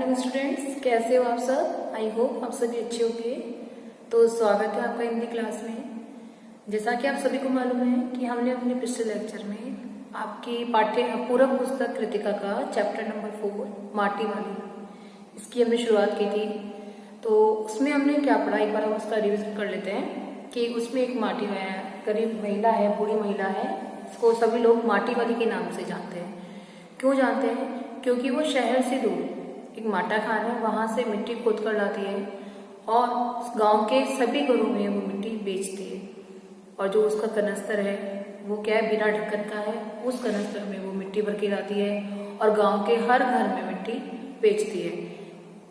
Morning students, कैसे हो आप सब। आई होप आप सभी अच्छे होंगे। तो स्वागत है आपका हिंदी क्लास में। जैसा कि आप सभी को मालूम है कि हमने अपने पिछले लेक्चर में आपकी पूरक पुस्तक कृतिका का चैप्टर नंबर 4 माटी वाली, इसकी हमने शुरुआत की थी। तो उसमें हमने क्या पढ़ा, एक बार हम उसका रिविजन कर लेते हैं कि उसमें एक माटी गरीब महिला है, बूढ़ी महिला है, इसको सभी लोग माटी वाली के नाम से जानते हैं। क्यों जानते हैं? क्योंकि वो शहर से दूर एक माटा खान है, वहां से मिट्टी खोद कर लाती है और गांव के सभी घरों में वो मिट्टी बेचती है। और जो उसका कनस्तर है वो क्या है, बिना ढक्कन का है। उस कनस्तर में वो मिट्टी भर के लाती है और गांव के हर घर में मिट्टी बेचती है।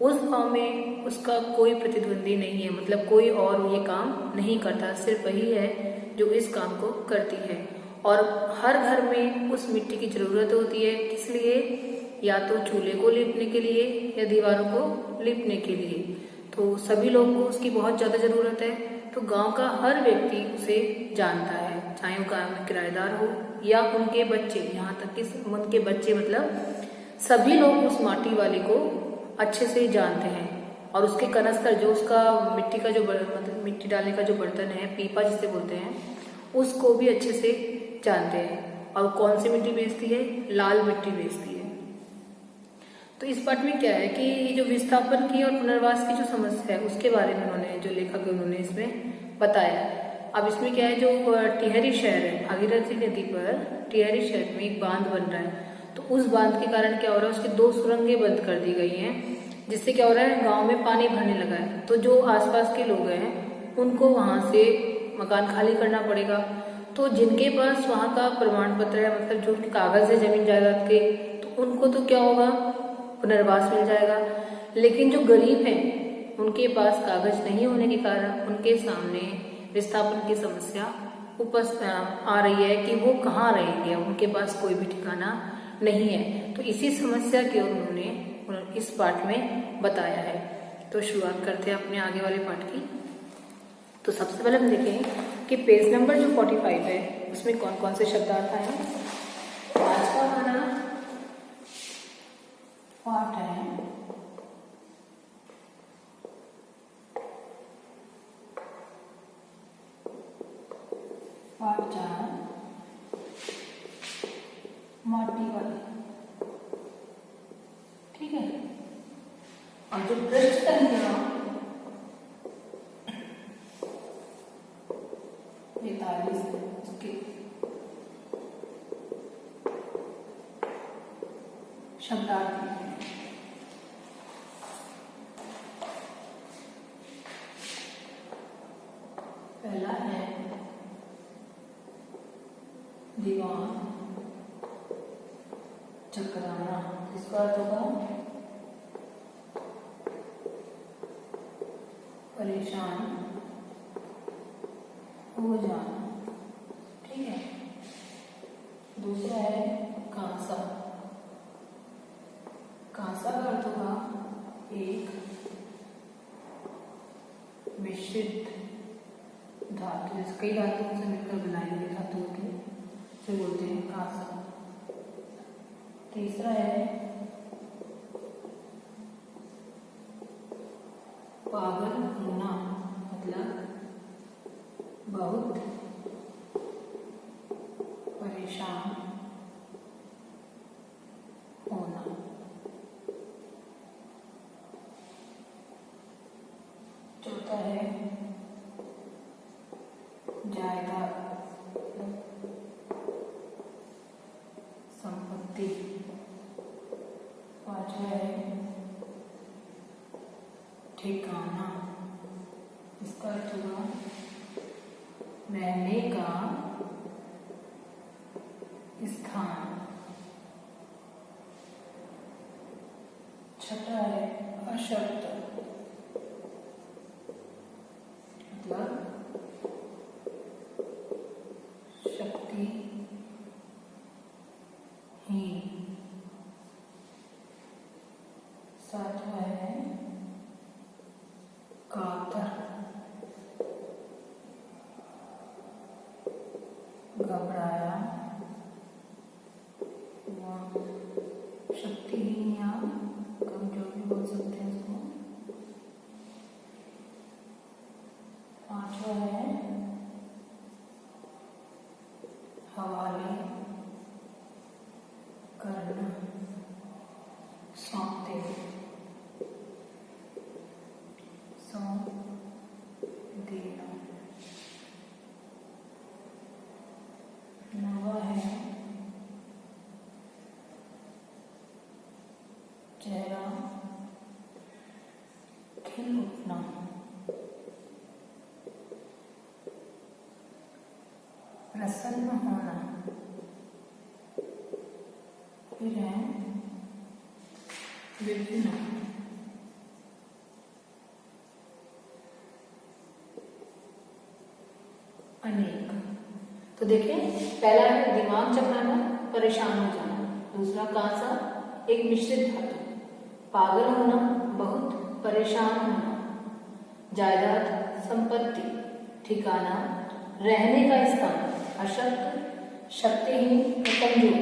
उस गांव में उसका कोई प्रतिद्वंदी नहीं है, मतलब कोई और ये काम नहीं करता, सिर्फ वही है जो इस काम को करती है। और हर घर में उस मिट्टी की जरूरत होती है। किस लिए? या तो चूल्हे को लीपने के लिए या दीवारों को लीपने के लिए। तो सभी लोगों को उसकी बहुत ज्यादा जरूरत है। तो गांव का हर व्यक्ति उसे जानता है, चाहे वो गांव में किराएदार हो या उनके बच्चे, यहाँ तक कि उनके बच्चे, मतलब सभी लोग उस माटी वाले को अच्छे से जानते हैं। और उसके कनस्तर, जो उसका मिट्टी का जो मतलब मिट्टी डालने का जो बर्तन है, पीपा जिसे बोलते हैं, उसको भी अच्छे से जानते हैं। और कौन सी मिट्टी बेचती है? लाल मिट्टी बेचती है। तो इस पाठ में क्या है कि जो विस्थापन की और पुनर्वास की जो समस्या है उसके बारे में उन्होंने, जो लेखक है उन्होंने इसमें बताया। अब इसमें क्या है, जो टिहरी शहर है, भागीरथी नदी पर टिहरी शहर में एक बांध बन रहा है। तो उस बांध के कारण क्या हो रहा है, उसकी 2 सुरंगें बंद कर दी गई हैं, जिससे क्या हो रहा है, गांव में पानी भरने लगा है। तो जो आसपास के लोग हैं उनको वहां से मकान खाली करना पड़ेगा। तो जिनके पास वहां का प्रमाण पत्र है, मतलब जो कागज है जमीन जायदाद के, तो उनको तो क्या होगा, पुनर्वास मिल जाएगा। लेकिन जो गरीब हैं उनके पास कागज नहीं होने के कारण उनके सामने विस्थापन की समस्या आ रही है कि वो कहाँ रहेंगे, उनके पास कोई भी ठिकाना नहीं है। तो इसी समस्या के उन्होंने इस पाठ में बताया है। तो शुरुआत करते हैं अपने आगे वाले पाठ की। तो सबसे पहले हम देखें कि पेज नंबर जो 45 है उसमें कौन कौन से शब्दार्थ आए हैं। आज का हमारा पाठ है पाठ 4 माटी वाली, ठीक है। और जो पृष्ठ संख्या 45 उसके शब्दार्थ हैं। पहला है दीवान चकराना, इसका अर्थ होगा परेशान हो जाना, ठीक है। दूसरा है कांसा। कांसा का अर्थ होगा एक मिश्रित धातु, जैसे कई धातुओं से मिलकर बनाई गई धातु होती है, उसे बोलते हैं कांसा। तीसरा है पागल होना, मतलब बहुत परेशान होना। चौथा है जायदाद, संपत्ति। पांचवा है ठिकाना, इसका अर्थ हुआ रहने का स्थान। छठा है अशक्त, मतलब शक्तिहीन। सातवां है कातर, घबराया हुआ, शक्तिहीन या कमजोर भी बोल खिल उठना, प्रसन्न होना, फिर है विभिन्न, अनेक। तो देखिए पहला है दिमाग चकराना, परेशान हो जाना। दूसरा कांसा, एक मिश्रित धातु, पागल होना, बहुत परेशान होना। जायदाद, संपत्ति, ठिकाना, रहने का स्थान, अशक्त, शक्तिहीन, कमजोर।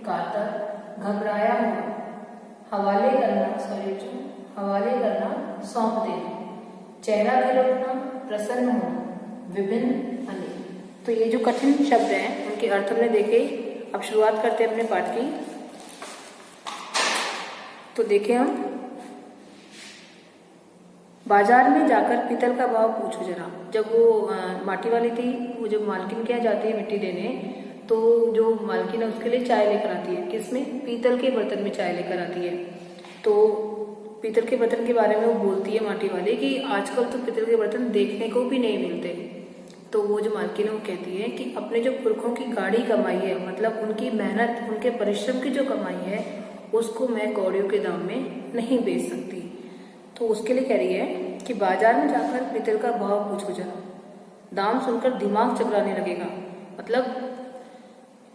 कातर, घबराया हुआ। हवाले करना, हवाले करना, सौंप देना। चेहरा खिल उठना, प्रसन्न होना। विभिन्न, अनेक। तो ये जो कठिन शब्द हैं उनके अर्थ हमने देखे। अब शुरुआत करते हैं अपने पाठ की। तो देखें हम, बाजार में जाकर पीतल का भाव पूछो जरा। जब वो माटी वाली थी, वो जब मालकिन के यहाँ जाती है मिट्टी देने, तो जो मालकिन है उसके लिए चाय लेकर आती है। किसमें? पीतल के बर्तन में चाय लेकर आती है। तो पीतल के बर्तन के बारे में वो बोलती है माटी वाले कि आजकल तो पीतल के बर्तन देखने को भी नहीं मिलते। तो वो जो मालकिन है वो कहती है कि अपने जो पुरखों की गाढ़ी कमाई है, मतलब उनकी मेहनत, उनके परिश्रम की जो कमाई है, उसको मैं कौड़ियों के दाम में नहीं बेच सकती। तो उसके लिए कह रही है कि बाजार में जाकर पीतल का भाव पूछो जरा। दाम सुनकर दिमाग चकराने लगेगा। मतलब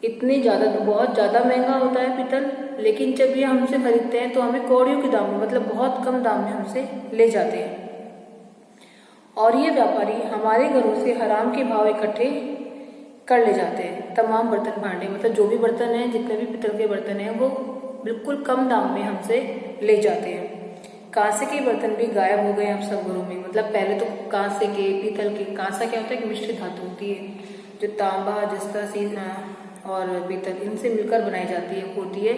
इतने ज्यादा, बहुत ज्यादा महंगा होता है पीतल, लेकिन जब ये हमसे खरीदते हैं तो हमें कौड़ियों के दाम में, मतलब बहुत कम दाम में हमसे ले जाते हैं। और ये व्यापारी हमारे घरों से हराम के भाव इकट्ठे कर ले जाते हैं। तमाम बर्तन भांडे, मतलब जो भी बर्तन हैं, जितने भी पीतल के बर्तन हैं, वो बिल्कुल कम दाम में हमसे ले जाते हैं। कांसे के बर्तन भी गायब हो गए अब सब घरों में। मतलब पहले तो कांसे के, पीतल के, कांसा क्या होता है कि मिश्रित धातु होती है जो तांबा, जस्ता और पीतल इनसे मिलकर बनाई जाती है, होती है,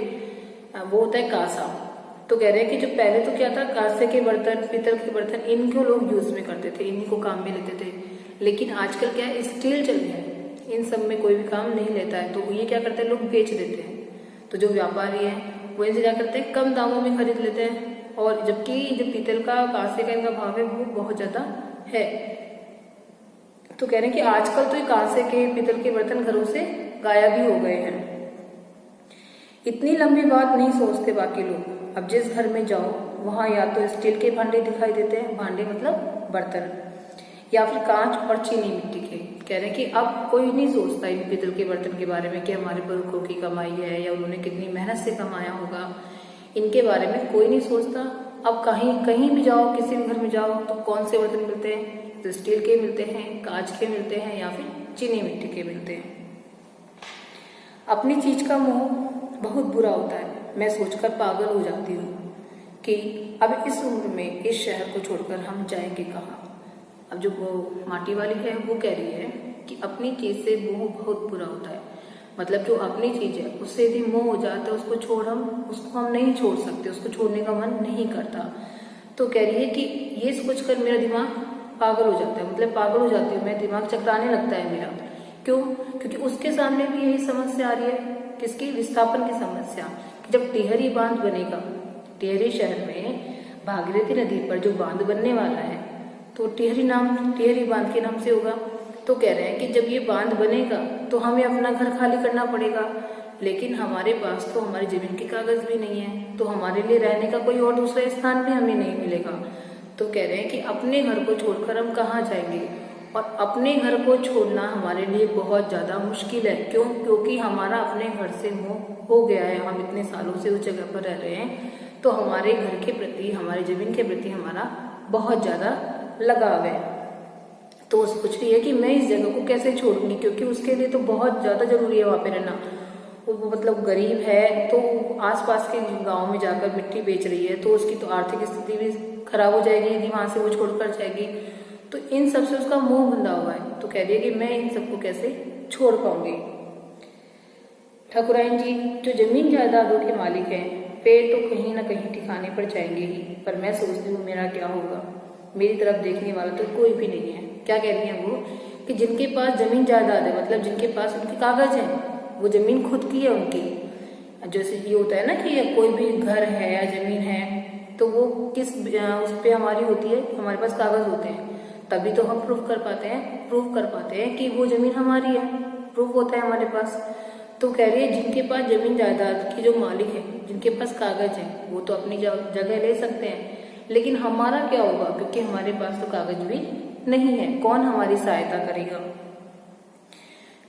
वो होता है कांसा। तो कह रहे हैं कि जो पहले तो क्या था, कांसे के बर्तन, पीतल के बर्तन, इनको लोग यूज में करते थे, इन्हीं को काम में लेते थे। लेकिन आजकल क्या है, स्टील चल गया है, इन सब में कोई भी काम नहीं लेता है। तो ये क्या करते हैं, लोग बेच देते हैं। तो जो व्यापारी है वो इनसे क्या करते हैं, कम दामों में खरीद लेते हैं। और जबकि जो पीतल का, कांसे का इनका भाव है वो बहुत ज्यादा है। तो कह रहे हैं कि आजकल तो ये कांसे के, पीतल के बर्तन घरों से गायब ही हो गए हैं। इतनी लंबी बात नहीं सोचते बाकी लोग। अब जिस घर में जाओ वहां या तो स्टील के भांडे दिखाई देते हैं, भांडे मतलब बर्तन, या फिर कांच और चीनी मिट्टी के। कह रहे हैं कि अब कोई नहीं सोचता इन पीतल के बर्तन के बारे में कि हमारे पुरखों की कमाई है या उन्होंने कितनी मेहनत से कमाया होगा, इनके बारे में कोई नहीं सोचता। अब कहीं भी जाओ, किसी भी घर में जाओ, तो कौन से बर्तन मिलते हैं, तो स्टील के मिलते हैं, कांच के मिलते हैं, या फिर चीनी मिट्टी के मिलते हैं। अपनी चीज का मोह बहुत बुरा होता है। मैं सोचकर पागल हो जाती हूँ कि अब इस उम्र में इस शहर को छोड़कर हम जाएंगे कहाँ। अब जो वो माटी वाली है वो कह रही है कि अपनी चीज से मोह बहुत बुरा होता है। मतलब जो अपनी चीज है उससे यदि मोह हो जाता है, उसको हम नहीं छोड़ सकते, उसको छोड़ने का मन नहीं करता। तो कह रही है कि ये सोचकर मेरा दिमाग पागल हो जाता है, मतलब पागल हो जाती हूँ मैं, दिमाग चकराने लगता है मेरा। क्यों? क्योंकि उसके सामने भी यही समस्या आ रही है। किसकी? विस्थापन की समस्या। जब टिहरी बांध बनेगा, टिहरी शहर में भागीरथी नदी पर जो बांध बनने वाला है, तो टिहरी बांध के नाम से होगा। तो कह रहे हैं कि जब ये बांध बनेगा तो हमें अपना घर खाली करना पड़ेगा, लेकिन हमारे पास तो हमारी जमीन के कागज भी नहीं है, तो हमारे लिए रहने का कोई और दूसरा स्थान भी हमें नहीं मिलेगा। तो कह रहे हैं कि अपने घर को छोड़कर हम कहाँ जाएंगे, और अपने घर को छोड़ना हमारे लिए बहुत ज्यादा मुश्किल है। क्यों? क्योंकि हमारा अपने घर से मोह हो गया है। हम इतने सालों से उस जगह पर रह रहे हैं, तो हमारे घर के प्रति, हमारी जमीन के प्रति हमारा बहुत ज्यादा लगाव है। तो वो सोच रही है कि मैं इस जगह को कैसे छोड़ूंगी, क्योंकि उसके लिए तो बहुत ज्यादा जरूरी है वहां पे रहना। वो मतलब गरीब है, तो आसपास के गांव में जाकर मिट्टी बेच रही है, तो उसकी तो आर्थिक स्थिति भी खराब हो जाएगी यदि वहां से वो छोड़कर जाएगी। तो इन सब से उसका मुंह बंधा हुआ है। तो कह रही है कि मैं इन सबको कैसे छोड़ पाऊंगी। ठाकुरायन जी जो जमीन जायदादों के मालिक हैं, पेड़ तो कहीं ना कहीं ठिकाने पर जाएंगे ही, पर मैं सोचती हूँ मेरा क्या होगा, मेरी तरफ देखने वाला तो कोई भी नहीं है। क्या कह रही है वो कि जिनके पास जमीन जायदाद है, मतलब जिनके पास उनके कागज है, वो जमीन खुद की है उनकी। जैसे ये होता है ना कि कोई भी घर है या जमीन है, तो वो उस पे हमारी होती है, हमारे पास कागज होते हैं, तभी तो हम प्रूफ कर पाते हैं कि वो जमीन हमारी है, प्रूफ होता है हमारे पास। तो कह रही है जिनके पास जमीन जायदाद के जो मालिक है, जिनके पास कागज है, वो तो अपनी जगह ले सकते हैं, लेकिन हमारा क्या होगा, क्योंकि हमारे पास तो कागज भी नहीं है, कौन हमारी सहायता करेगा।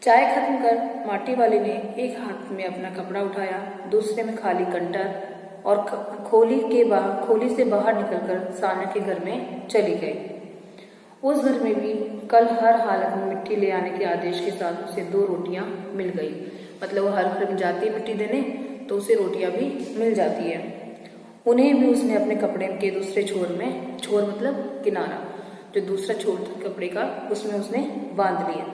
चाय खत्म कर माटी वाले ने एक हाथ में अपना कपड़ा उठाया, दूसरे में खाली कंटर, और खोली से बाहर निकलकर सान्या के घर में चली गई। उस घर में भी कल हर हालत में मिट्टी ले आने के आदेश के साथ उसे 2 रोटियां मिल गई। मतलब वो हर घर में जाती है मिट्टी देने, तो उसे रोटियां भी मिल जाती है। उन्हें भी उसने अपने कपड़े के दूसरे छोर मतलब किनारा, जो दूसरा छोर था कपड़े का, उसमें उसने बांध लिया।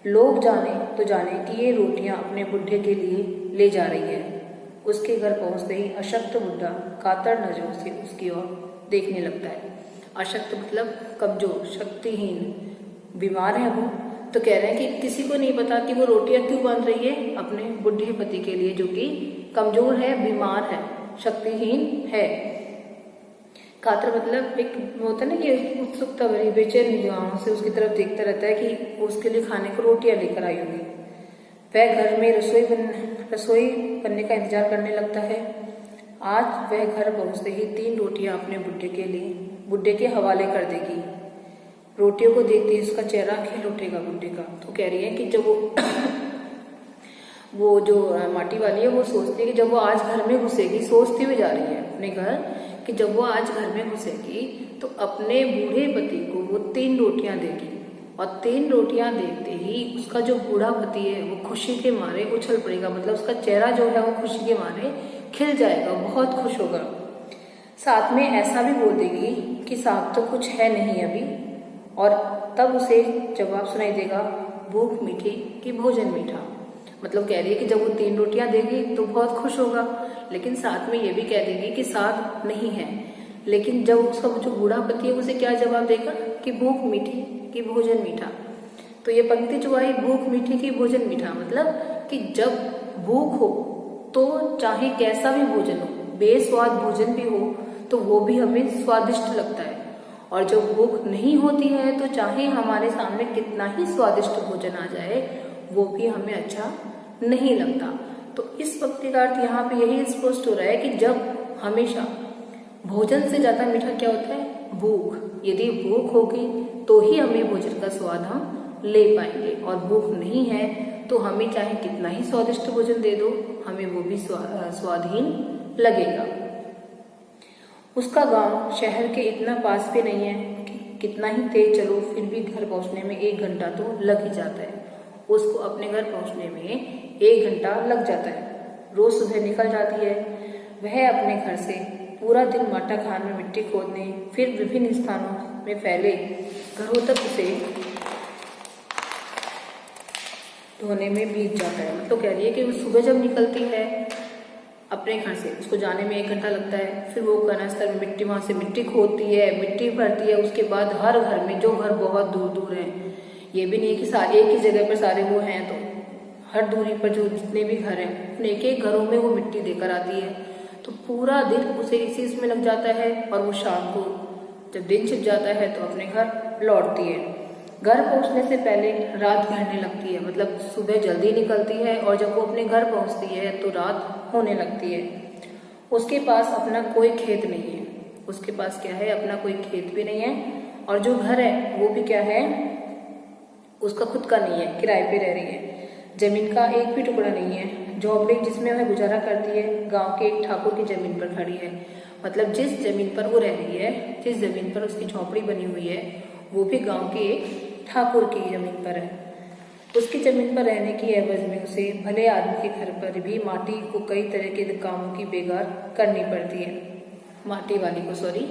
लोग जाने तो जाने कि ये रोटियां अपने बुढ़े के लिए ले जा रही है। उसके घर पहुंचते ही अशक्त बुढ़ा कातर नजरों से उसकी ओर देखने लगता है। अशक्त मतलब कमजोर, शक्तिहीन, बीमार है वो। तो कह रहे हैं कि किसी को नहीं पता कि वो रोटियां क्यों बांध रही है, अपने बुढ़े पति के लिए, जो कि कमजोर है, बीमार है, शक्तिहीन है। कातर मतलब एक होता है ना कि उत्सुकता भरी बेचैन निगाहों से उसकी तरफ देखता रहता है कि उसके लिए खाने को रोटियां लेकर आई होगी। वह घर में रसोई बनने का इंतजार करने लगता है। आज वह घर पहुंचते ही 3 रोटियां अपने बुढ़े के हवाले कर देगी। रोटियों को देखते ही उसका चेहरा खिल उठेगा बुढ़े का। तो कह रही है कि जब वो जो माटी वाली है, वो सोचती है कि जब वो आज घर में घुसेगी, सोचती हुई जा रही है अपने घर कि जब वो आज घर में घुसेगी तो अपने बूढ़े पति को वो 3 रोटियां देगी। और 3 रोटियां देखते ही उसका जो बूढ़ा पति है वो खुशी के मारे उछल पड़ेगा। मतलब उसका चेहरा जो है वो खुशी के मारे खिल जाएगा, बहुत खुश होगा। साथ में ऐसा भी बोल देगी कि साथ तो कुछ है नहीं अभी। और तब उसे जवाब सुनाई देगा, भूख मीठी कि भोजन मीठा। मतलब कह रही है कि जब वो 3 रोटियां देगी तो बहुत खुश होगा, लेकिन साथ में ये भी कह देगी कि साथ नहीं है। लेकिन जब उसका जो बूढ़ा पति है उसे क्या जवाब देगा कि भूख मीठी कि भोजन मीठा। तो ये पंक्ति जो आई, भूख मीठी कि भोजन मीठा, मतलब कि जब भूख हो तो चाहे कैसा भी भोजन हो, बेस्वाद भोजन भी हो तो वो भी हमें स्वादिष्ट लगता है। और जब भूख नहीं होती है तो चाहे हमारे सामने कितना ही स्वादिष्ट भोजन आ जाए, वो भी हमें अच्छा नहीं लगता। तो इस पंक्ति का अर्थ यहाँ पे यही स्पष्ट हो रहा है कि जब हमेशा भोजन से ज्यादा मीठा क्या होता है, भूख। यदि भूख होगी तो ही हमें भोजन का स्वाद हम ले पाएंगे, और भूख नहीं है तो हमें चाहे कितना ही स्वादिष्ट भोजन दे दो, हमें वो भी स्वादहीन लगेगा। उसका गांव शहर के इतना पास भी नहीं है कि कितना ही तेज चलो फिर भी घर पहुंचने में 1 घंटा तो लग ही जाता है। उसको अपने घर पहुंचने में 1 घंटा लग जाता है। रोज सुबह निकल जाती है। वह अपने घर से पूरा दिन माटा खान में मिट्टी खोदने, फिर विभिन्न स्थानों में फैले घरों तक उसे धोने में बीत जाता है। मतलब कह रही है कि वो सुबह जब निकलती है अपने घर से, उसको जाने में 1 घंटा लगता है। फिर वो कनास्तर में मिट्टी, वहां से मिट्टी खोदती है, मिट्टी भरती है। उसके बाद हर घर में, जो घर बहुत दूर दूर है, ये भी नहीं कि सारे एक ही जगह पर सारे वो हैं, तो हर दूरी पर जो जितने भी घर हैं उन एक घरों में वो मिट्टी देकर आती है। तो पूरा दिन उसे इसी इसमें लग जाता है। और वो शाम को जब दिन छिप जाता है तो अपने घर लौटती है। घर पहुंचने से पहले रात घिरने लगती है। मतलब सुबह जल्दी निकलती है और जब वो अपने घर पहुंचती है तो रात होने लगती है। उसके पास अपना कोई खेत नहीं है। उसके पास क्या है, अपना कोई खेत भी नहीं है। और जो घर है वो भी क्या है, उसका खुद का नहीं है, किराए पे रह रही है। जमीन का एक भी टुकड़ा नहीं है। झोपड़ी जिसमें वह गुजारा करती है गांव के एक ठाकुर की जमीन पर खड़ी है। मतलब जिस जमीन पर वो रह रही है, जिस जमीन पर उसकी झोपड़ी बनी हुई है, वो भी गांव के एक ठाकुर की जमीन पर है। उसकी जमीन पर रहने की एवज में उसे भले आदमी के घर पर भी माटी को कई तरह के कामों की बेगार करनी पड़ती है। माटी वाली को, सॉरी,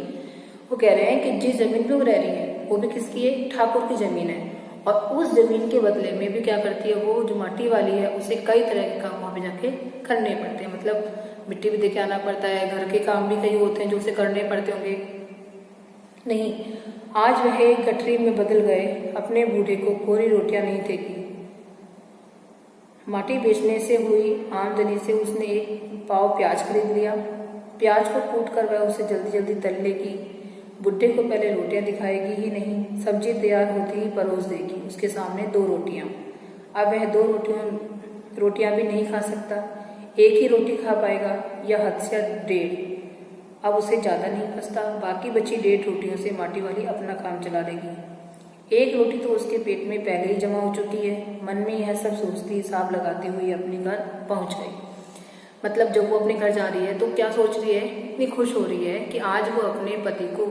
वो कह रहे हैं कि जिस जमीन पे वो रह रही है वो भी किसकी है, ठाकुर की जमीन है। और उस जमीन के बदले में भी क्या करती है वो, जो माटी वाली है, उसे कई तरह के काम वहां पे जाके करने पड़ते हैं। मतलब मिट्टी भी देके आना पड़ता है, घर के काम भी कई होते हैं जो उसे करने पड़ते होंगे। नहीं, आज वह एक गठरी में बदल गए अपने बूढ़े को कोरी रोटियां नहीं देगी। माटी बेचने से हुई आमदनी से उसने 1 पाव प्याज खरीद लिया, प्याज को कूट कर वह उसे जल्दी जल्दी तल लेगी। बुड्ढे को पहले रोटियां दिखाएगी ही नहीं, सब्जी तैयार होती ही परोस देगी उसके सामने 2 रोटियां। अब वह 2 रोटियां भी नहीं खा सकता, एक ही रोटी खा पाएगा या हद से 1.5। अब उसे ज़्यादा नहीं फंसता, बाकी बची 1.5 रोटियों से माटी वाली अपना काम चला लेगी। 1 रोटी तो उसके पेट में पहले ही जमा हो चुकी है। मन में यह सब सोचती हिसाब लगाते हुए अपने घर पहुंच गई। मतलब जब वो अपने घर जा रही है तो क्या सोच रही है, इतनी खुश हो रही है कि आज वो अपने पति को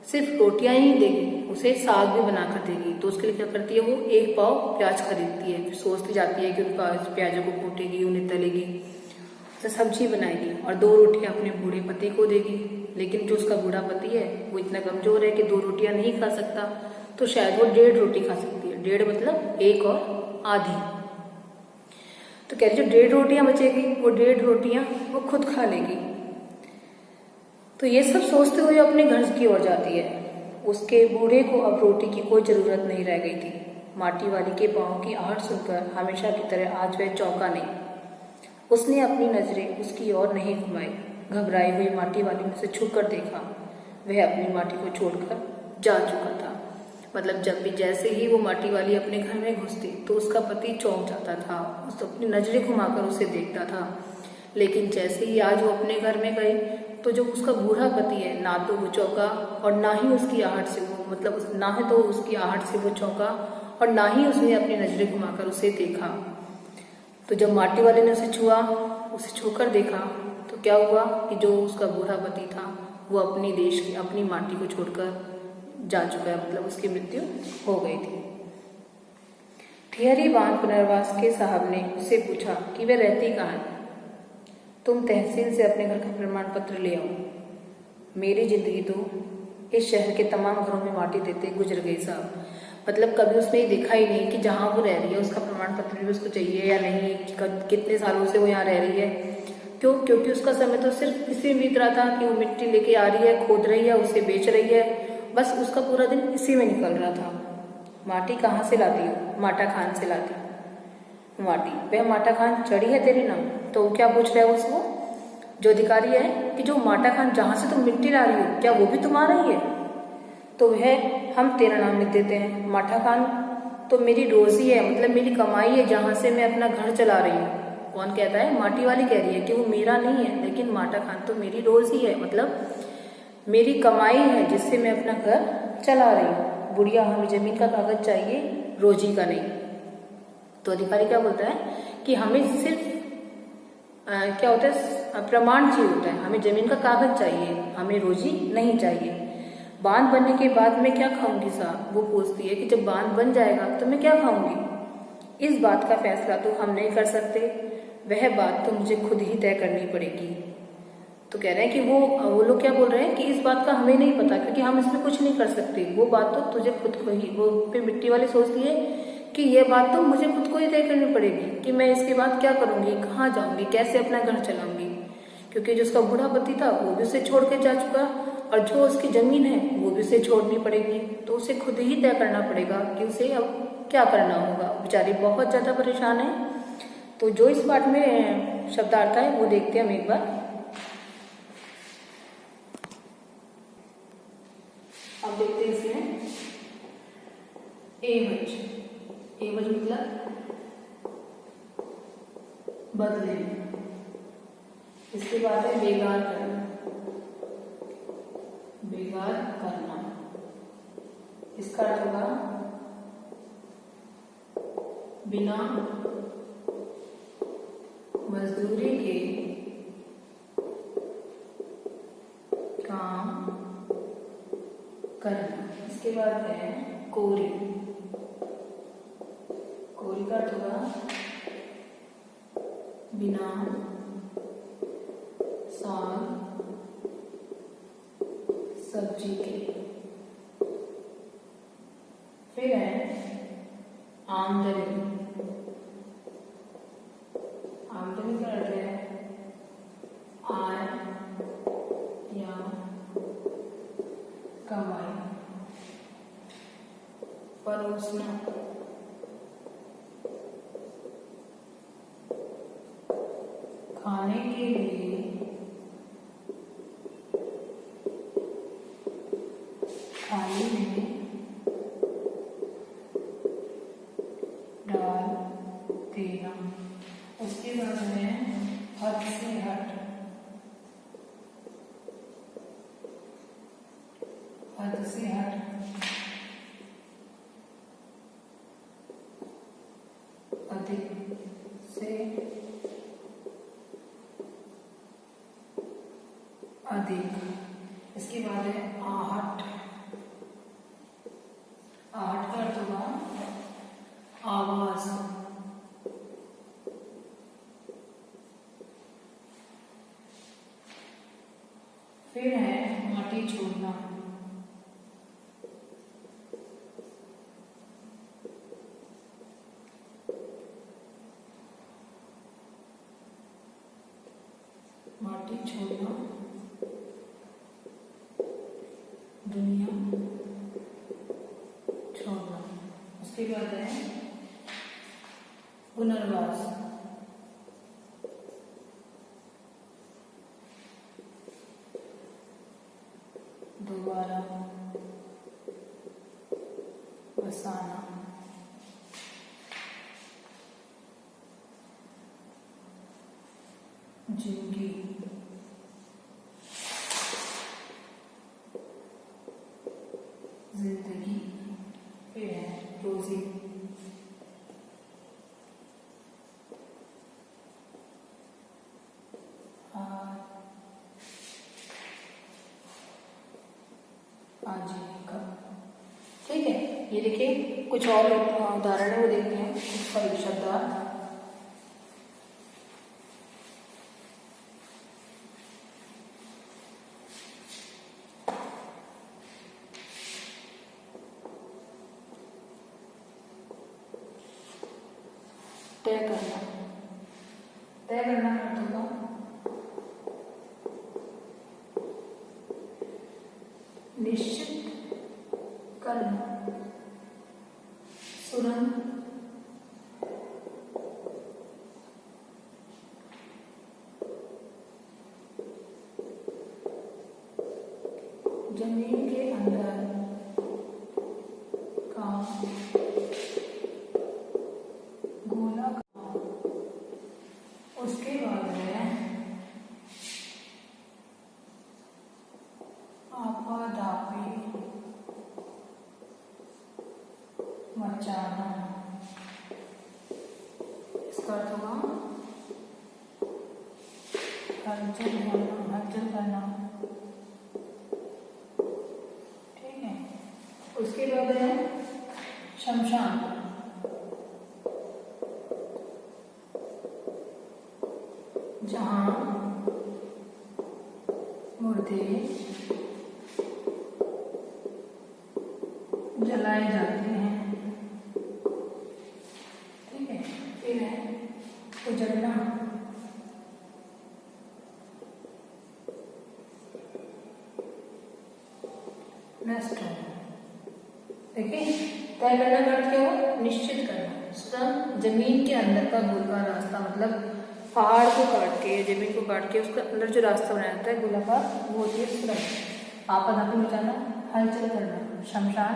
सिर्फ रोटियां ही देगी, उसे साग भी बना कर देगी। तो उसके लिए क्या करती है, वो 1 पाव प्याज खरीदती है, फिर सोचती जाती है कि उनका प्याजों को कूटेगी, उन्हें तलेगी, सब्जी बनाएगी और 2 रोटियां अपने बूढ़े पति को देगी। लेकिन जो उसका बूढ़ा पति है वो इतना कमजोर है कि 2 रोटियां नहीं खा सकता, तो शायद वो 1.5 रोटी खा सकती है। 1.5 मतलब 1 और आधी। तो कह रही जो 1.5 रोटियां बचेगी वो 1.5 रोटियां वो खुद खा लेगी। तो ये सब सोचते हुए अपने घर की ओर जाती है। उसके बूढ़े को अब रोटी की कोई जरूरत नहीं रह गई थी। माटी वाली के पाँव की आहट सुनकर हमेशा की तरह आज वह चौंका नहीं। उसने अपनी नजरें उसकी ओर नहीं घुमाई। घबराई हुई माटी वाली ने उसे छुप कर देखा। वह अपनी माटी को छोड़कर जा चुका था। मतलब जब भी जैसे ही वो माटी वाली अपने घर में घुसती तो उसका पति चौंक जाता था, उसको अपनी नजरें घुमाकर उसे देखता था। लेकिन जैसे ही आज वो अपने घर में गई तो जो उसका बूढ़ा पति है, ना तो वो चौंका और ना ही उसकी आहट से वो मतलब ना ही तो उसकी आहट से वो चौंका और ना ही उसने अपनी नजरें घुमाकर उसे देखा। तो जब माटी वाले ने उसे छुआ, उसे छूकर देखा तो क्या हुआ कि जो उसका बूढ़ा पति था वो अपनी देश की अपनी माटी को छोड़कर जा चुका है, मतलब उसकी मृत्यु हो गई थी। ठहरी बांध पुनर्वास के साहब ने उससे पूछा कि वह रहती कहाँ है। तुम तहसील से अपने घर का प्रमाण पत्र ले आओ। मेरी जिंदगी तो इस शहर के तमाम घरों में माटी देते गुजर गई साहब। मतलब कभी उसने ये देखा ही नहीं कि जहाँ वो रह रही है उसका प्रमाण पत्र भी उसको चाहिए या नहीं, कितने सालों से वो यहाँ रह रही है। क्यों? क्योंकि उसका समय तो सिर्फ इसी में बीत रहा था कि वो मिट्टी लेके आ रही है, खोद रही है, उसे बेच रही है, बस उसका पूरा दिन इसी में निकल रहा था। माटी कहाँ से लाती हो? माटा खान से लाती हूँ। माटी? वह माटा खान चढ़ी है तेरी नाम? तो क्या पूछ रहा है उसको जो अधिकारी है कि जो माटा खान जहाँ से तुम मिट्टी ला रही हो क्या वो भी तुम्हारा ही है? तो वह हम तेरा नाम लिख देते हैं। माटा खान तो मेरी रोजी है, मतलब मेरी कमाई है, जहाँ से मैं अपना घर चला रही हूँ। कौन कहता है? माटी वाली कह रही है कि वो मेरा नहीं है, लेकिन माटा खान तो मेरी रोजी है, मतलब मेरी कमाई है जिससे मैं अपना घर चला रही हूँ। बुढ़िया हमें जमीन का कागज चाहिए, रोजी का नहीं। तो अधिकारी क्या बोलता है कि हमें सिर्फ क्या होता है, प्रमाण चाहिए होता है, हमें जमीन का कागज चाहिए, हमें रोजी नहीं चाहिए। बांध बनने के बाद मैं क्या खाऊंगी साहब? वो पूछती है कि जब बांध बन जाएगा तो मैं क्या खाऊंगी? इस बात का फैसला तो हम नहीं कर सकते, वह बात तो मुझे खुद ही तय करनी पड़ेगी। तो कह रहे हैं कि वो लोग क्या बोल रहे हैं कि इस बात का हमें नहीं पता क्योंकि हम इसमें कुछ नहीं कर सकते, वो बात तो तुझे खुद को ही। वो फिर मिट्टी वाली सोचती है कि ये बात तो मुझे खुद को ही तय करनी पड़ेगी कि मैं इसके बाद क्या करूंगी, कहाँ जाऊंगी, कैसे अपना घर चलाऊंगी। क्योंकि जो उसका बूढ़ा पति था वो भी उसे छोड़ के जा चुका और जो उसकी जमीन है वो भी उसे छोड़नी पड़ेगी। तो उसे खुद ही तय करना पड़ेगा कि उसे अब क्या करना होगा। बेचारी बहुत ज्यादा परेशान है। तो जो इस पाठ में शब्दार्थ है वो देखते हैं हम एक बार। अब देखते हैं इसमें एवज। एवज मतलब बदले। इसके बाद है बेगार करना। बेगार करना इसका अर्थ होगा बिना मजदूरी के काम करना। इसके बाद है कोरी। कोरी का अर्थ होगा बिना साग सब्जी के। फिर है आमदनी। आमदनी का अर्थ है आय या कमाई। परोसना। खाने के लिए थाली में डाल देना। उसके बाद है हद से हट, हद से हट, अधिक से अधिक। इसके बाद है आहट, आहट का अर्थ होगा आवाज। फिर है माटी छोड़ना, माटी छोड़ना, दुनिया छोड़ना। उसके बाद है पुनर्वास, दोबारा बसाना, जिंदगी, जिंदगी। फिर है रोजी, आजीविका। ठीक है, ये देखिए कुछ और उदाहरण है वो देखते हैं। कुछ शब्दार्थ तय करना, तय करना अर्थ होगा निश्चित करना, सुरंग, जमीन के अंदर का गोला। उसके बाद है आपाधापी मचाना। इसका अर्थ होगा हलचल होना, हलचल करना। ठीक है, उसके बाद है शमशान, जहां मुर्दे जलाए जाते हैं। ठीक है, फिर है उजड़ना, नष्ट होना। देखिए, तय करना का अर्थ क्या हो, निश्चित करना। सुरंग जमीन के अंदर का गोलाकार रास्ता, मतलब पहाड़ को काट के, जमीन को काट के उसके अंदर जो रास्ता बनाया जाता है गोलाकार, वो होती है सुरंग। आपाधापी मचाना, हलचल करना। शमशान,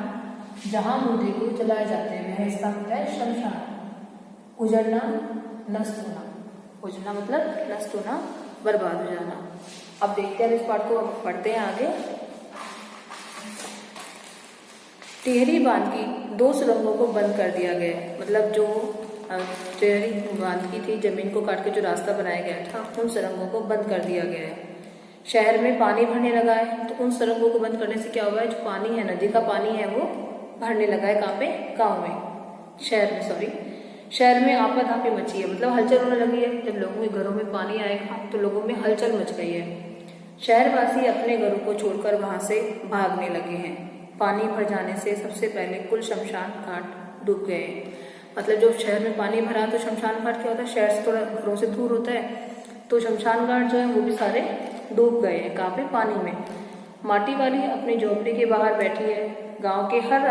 जहां मुर्दे को जलाए जाते हैं, वह हिस्सा होता है शमशान। उजड़ना, नष्ट होना। उजड़ना मतलब नष्ट होना, बर्बाद हो जाना। अब देखते हैं इस पाठ को, पढ़ते हैं आगे। टिहरी बांध की 2 सुरंगों को बंद कर दिया गया है। मतलब जो टिहरी बांध की थी, जमीन को काट के जो रास्ता बनाया गया था, उन सुरंगों को बंद कर दिया गया है। शहर में पानी भरने लगा है, तो उन सुरंगों को बंद करने से क्या हुआ है, जो पानी है, नदी का पानी है, वो भरने लगा है। कहाँ पे, गाँव में, शहर में, सॉरी, शहर में आपाधापी मची है, मतलब हलचल होने लगी है। जब लोगों के घरों में पानी आएगा तो लोगों में हलचल मच गई है। शहरवासी अपने घरों को छोड़कर वहां से भागने लगे हैं। पानी भर जाने से सबसे पहले कुल शमशान घाट डूब गए हैं। मतलब जो शहर में पानी भरा तो शमशान घाट क्या होता है, शहर से थोड़ा घरों से दूर होता है, तो शमशान घाट जो है वो भी सारे डूब गए हैं। कहाँ पे, पानी में। माटी वाली अपनी झोपड़ी के बाहर बैठी है। गांव के हर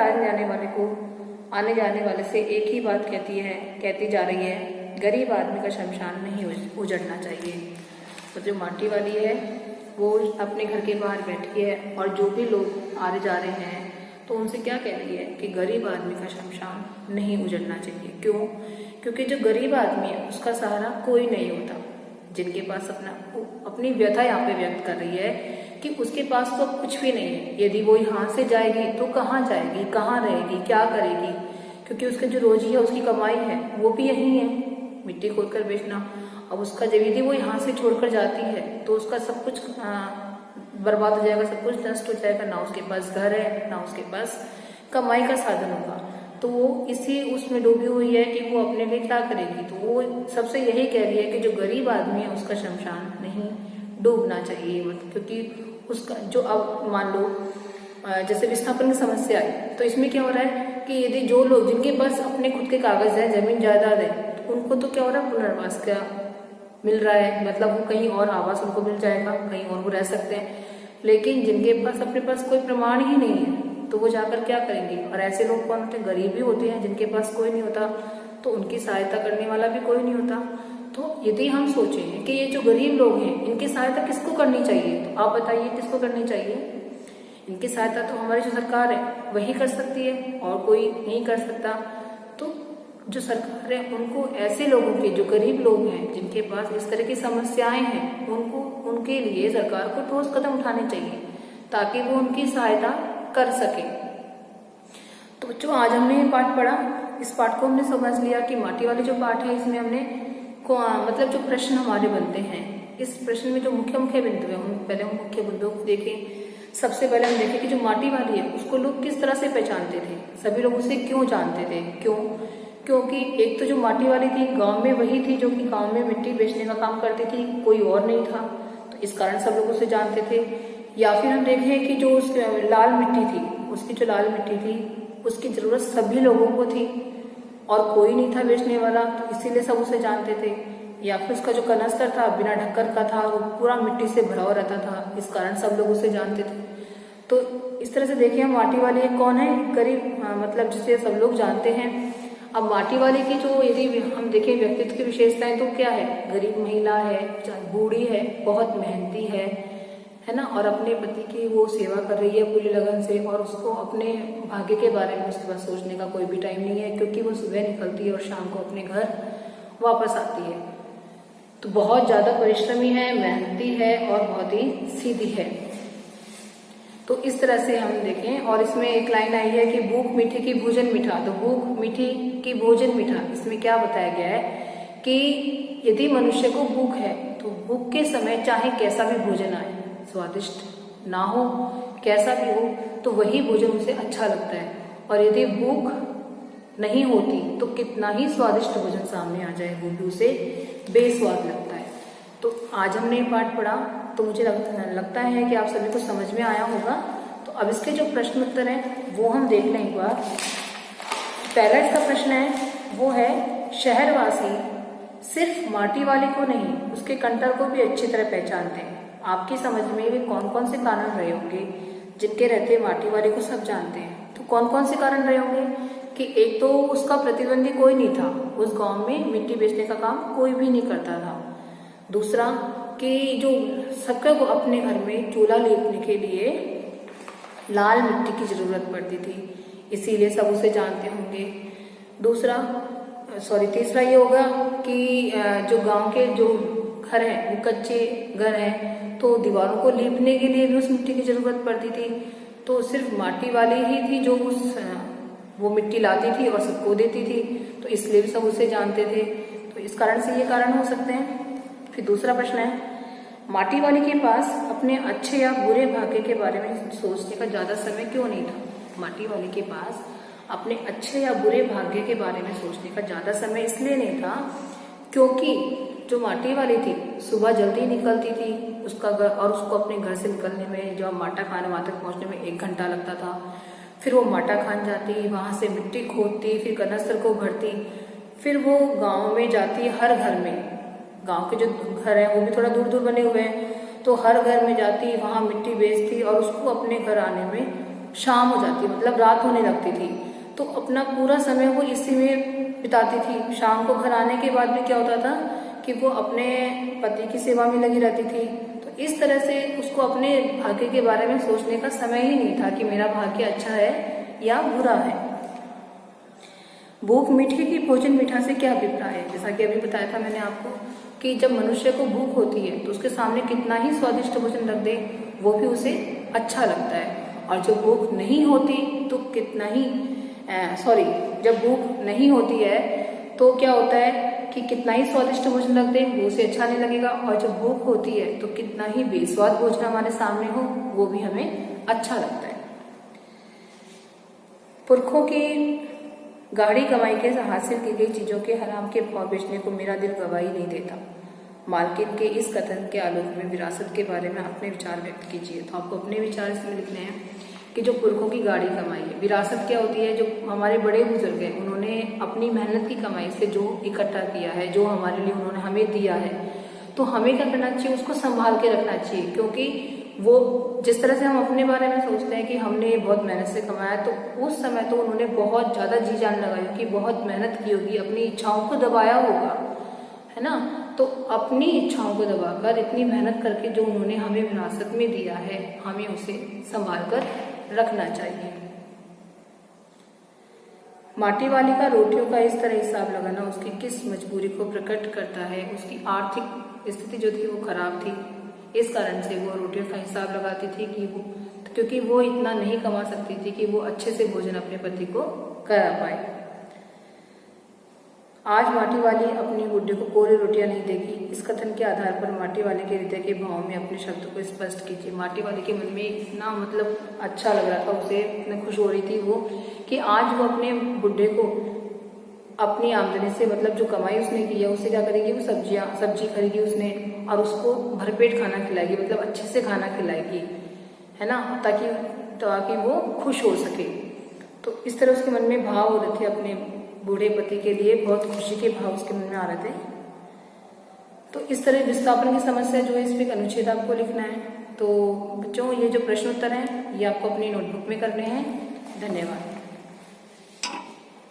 आने जाने वाले से एक ही बात कहती जा रही है, गरीब आदमी का शमशान नहीं उजड़ना चाहिए। तो जो माटी वाली है वो अपने घर के बाहर बैठी है और जो भी लोग आ रहे जा रहे हैं तो उनसे क्या कह रही है कि गरीब आदमी का शमशान नहीं उजड़ना चाहिए। क्यों? क्योंकि जो गरीब आदमी है उसका सहारा कोई नहीं होता। जिनके पास अपनी व्यथा यहाँ पे व्यक्त कर रही है कि उसके पास तो कुछ भी नहीं है। यदि वो यहाँ से जाएगी तो कहाँ जाएगी, कहाँ रहेगी, क्या करेगी? क्योंकि उसका जो रोजी है, उसकी कमाई है, वो भी यही है, मिट्टी खोदकर बेचना। अब उसका जब यदि वो यहाँ से छोड़कर जाती है तो उसका सब कुछ बर्बाद हो जाएगा, सब कुछ नष्ट हो जाएगा। ना उसके पास घर है, ना उसके पास कमाई का साधन होगा। तो वो इसी उसमें डूबी हुई है कि वो अपने लिए क्या करेगी। तो वो सबसे यही कह रही है कि जो गरीब आदमी है उसका शमशान नहीं डूबना चाहिए। मतलब क्योंकि उसका जो, अब मान लो जैसे विस्थापन की समस्या है, तो इसमें क्या हो रहा है कि यदि जो लोग जिनके पास अपने खुद के कागज है, जमीन जायदाद है, तो उनको तो क्या हो रहा है, पुनर्वास का मिल रहा है। मतलब वो कहीं और आवास उनको मिल जाएगा, कहीं और वो रह सकते हैं। लेकिन जिनके पास अपने पास कोई प्रमाण ही नहीं है तो वो जाकर क्या करेंगे? और ऐसे लोग कौन होते हैं? गरीब ही होते हैं, जिनके पास कोई नहीं होता तो उनकी सहायता करने वाला भी कोई नहीं होता। तो यदि हम सोचें कि ये जो गरीब लोग हैं इनकी सहायता किसको करनी चाहिए, तो आप बताइए किसको करनी चाहिए? इनकी सहायता तो हमारी जो सरकार है वही कर सकती है और कोई नहीं कर सकता। तो जो सरकार है उनको ऐसे लोगों के, जो गरीब लोग हैं जिनके पास इस तरह की समस्याएं हैं, उनके लिए सरकार को ठोस कदम उठाने चाहिए ताकि वो उनकी सहायता कर सके। तो बच्चों, आज हमने ये पाठ पढ़ा, इस पाठ को हमने समझ लिया कि माटी वाले जो पाठ है इसमें हमने मतलब जो प्रश्न हमारे बनते हैं, इस प्रश्न में जो मुख्य मुख्य बिंदु है, हम पहले मुख्य बिंदुओं को देखें। सबसे पहले हम देखें कि जो माटी वाली है उसको लोग किस तरह से पहचानते थे, सभी लोग उसे क्यों जानते थे। क्योंकि एक तो जो माटी वाली थी गांव में वही थी जो कि गांव में मिट्टी बेचने का काम करती थी, कोई और नहीं था, तो इस कारण सब लोग उसे जानते थे। या फिर हम देखें कि जो उसकी लाल मिट्टी थी, उसकी जो लाल मिट्टी थी उसकी जरूरत सभी लोगों को थी और कोई नहीं था बेचने वाला, तो इसीलिए सब उसे जानते थे। या फिर उसका जो कनस्तर था बिना ढक्कन का था, वो पूरा मिट्टी से भरा हुआ रहता था, इस कारण सब लोग उसे जानते थे। तो इस तरह से देखिए हम माटी वाली एक कौन है, गरीब, मतलब जिसे सब लोग जानते हैं। अब माटी वाली की जो यदि हम देखें व्यक्तित्व की विशेषताएं तो क्या है, गरीब महिला है, बूढ़ी है, बहुत मेहनती है ना, और अपने पति की वो सेवा कर रही है पूरी लगन से, और उसको अपने भाग्य के बारे में उसके पास सोचने का कोई भी टाइम नहीं है क्योंकि वो सुबह निकलती है और शाम को अपने घर वापस आती है। तो बहुत ज्यादा परिश्रमी है, मेहनती है और बहुत ही सीधी है। तो इस तरह से हम देखें, और इसमें एक लाइन आई है कि भूख मीठी की भोजन मीठा। तो भूख मीठी की भोजन मीठा, इसमें क्या बताया गया है कि यदि मनुष्य को भूख है तो भूख के समय चाहे कैसा भी भोजन आए, स्वादिष्ट ना हो, कैसा भी हो, तो वही भोजन उसे अच्छा लगता है। और यदि भूख नहीं होती तो कितना ही स्वादिष्ट भोजन सामने आ जाए वो भी उसे बेस्वाद लगता है। तो आज हमने पाठ पढ़ा तो मुझे लगता है कि आप सभी को समझ में आया होगा। तो अब इसके जो प्रश्न उत्तर हैं वो हम देख लें एक बार। पहला इसका प्रश्न है वो है, शहरवासी सिर्फ माटी वाले को नहीं उसके कंटर को भी अच्छी तरह पहचानते हैं। आपकी समझ में वे कौन कौन से कारण रहे होंगे जिनके रहते माटी वाले को सब जानते हैं? तो कौन कौन से कारण रहे होंगे कि एक तो उसका प्रतिद्वंदी कोई नहीं था, उस गांव में मिट्टी बेचने का काम कोई भी नहीं करता था। दूसरा कि जो सबको अपने घर में चूल्हा लेपने के लिए लाल मिट्टी की जरूरत पड़ती थी, इसीलिए सब उसे जानते होंगे। तीसरा ये होगा कि जो गांव के जो घर हैं वो कच्चे घर हैं, तो दीवारों को लीपने के लिए भी उस मिट्टी की जरूरत पड़ती थी, तो सिर्फ माटी वाली ही थी जो वो मिट्टी लाती थी और सबको देती थी, तो इसलिए भी सब उसे जानते थे। तो इस कारण से ये कारण हो सकते हैं। फिर दूसरा प्रश्न है, माटी वाले के पास अपने अच्छे या बुरे भाग्य के बारे में सोचने का ज्यादा समय क्यों नहीं था? माटी वाले के पास अपने अच्छे या बुरे भाग्य के बारे में सोचने का ज्यादा समय इसलिए नहीं था क्योंकि जो माटी वाली थी सुबह जल्दी निकलती थी उसका घर, और उसको अपने घर से निकलने में, जब माटा खान वहां तक पहुंचने में 1 घंटा लगता था। फिर वो माटा खान जाती, वहां से मिट्टी खोदती, फिर कनस्तर को भरती, फिर वो गांव में जाती, हर घर में, गांव के जो घर है वो भी थोड़ा दूर दूर बने हुए हैं, तो हर घर में जाती, वहां मिट्टी बेचती और उसको अपने घर आने में शाम हो जाती, मतलब रात होने लगती थी। तो अपना पूरा समय वो इसी में बिताती थी। शाम को घर आने के बाद भी क्या होता था कि वो अपने पति की सेवा में लगी रहती थी। तो इस तरह से उसको अपने भाग्य के बारे में सोचने का समय ही नहीं था कि मेरा भाग्य अच्छा है या बुरा है। भूख मीठी की भोजन मीठा से क्या अभिप्राय है? जैसा कि अभी बताया था मैंने आपको कि जब मनुष्य को भूख होती है तो उसके सामने कितना ही स्वादिष्ट भोजन रख दे वो भी उसे अच्छा लगता है, और जब भूख नहीं होती तो जब भूख नहीं होती है तो क्या होता है कि कितना ही स्वादिष्ट भोजन रख दे वो उसे अच्छा नहीं लगेगा, और जब भूख होती है तो कितना ही बेस्वाद भोजन हमारे सामने हो वो भी हमें अच्छा लगता है। पुरखों की गाढ़ी कमाई के हासिल की गई चीजों के हराम के भाव बेचने को मेरा दिल गवाही नहीं देता। मालकिन के इस कथन के आलोक में विरासत के बारे में अपने विचार व्यक्त कीजिए। तो आपको अपने विचार इसमें लिखने हैं कि जो पुरखों की गाढ़ी कमाई है, विरासत क्या होती है? जो हमारे बड़े बुजुर्ग हैं उन्होंने अपनी मेहनत की कमाई से जो इकट्ठा किया है, जो हमारे लिए उन्होंने हमें दिया है, तो हमें क्या करना चाहिए? उसको संभाल के रखना चाहिए। क्योंकि वो जिस तरह से हम अपने बारे में सोचते हैं कि हमने बहुत मेहनत से कमाया, तो उस समय तो उन्होंने बहुत ज्यादा जी जान लगाई होगी, बहुत मेहनत की होगी, अपनी इच्छाओं को दबाया होगा, है ना। तो अपनी इच्छाओं को दबाकर इतनी मेहनत करके जो उन्होंने हमें विरासत में दिया है, हमें उसे संभाल कर रखना चाहिए। माटी वाली का रोटियों का इस तरह हिसाब लगाना उसकी किस मजबूरी को प्रकट करता है? उसकी आर्थिक स्थिति जो थी वो खराब थी, इस कारण से वो रोटियों का हिसाब लगाती थी क्योंकि वो इतना नहीं कमा सकती थी कि वो अच्छे से भोजन अपने पति को करा पाए। आज माटी वाली अपनी बुड्ढे को कोरी रोटियां नहीं देगी। इस कथन के आधार पर माटी वाले के हृदय के भाव में अपने शब्दों को स्पष्ट कीजिए। माटी वाले के मन में इतना अच्छा लग रहा था, उसे इतनी खुश हो रही थी वो कि आज वो अपने बुड्ढे को अपनी आमदनी से जो कमाई उसने की है उससे क्या करेगी? वो सब्जी खरीदी उसने और उसको भरपेट खाना खिलाएगी, अच्छे से खाना खिलाएगी, है ना, ताकि वो खुश हो सके। तो इस तरह उसके मन में भाव हो रहे थे, अपने बूढ़े पति के लिए बहुत खुशी के भाव उसके मन में आ रहे थे। तो इस तरह विस्थापन की समस्या जो है इस पर एक अनुच्छेद आपको लिखना है। तो बच्चों ये जो प्रश्न उत्तर हैं ये आपको अपनी नोटबुक में करने हैं। धन्यवाद।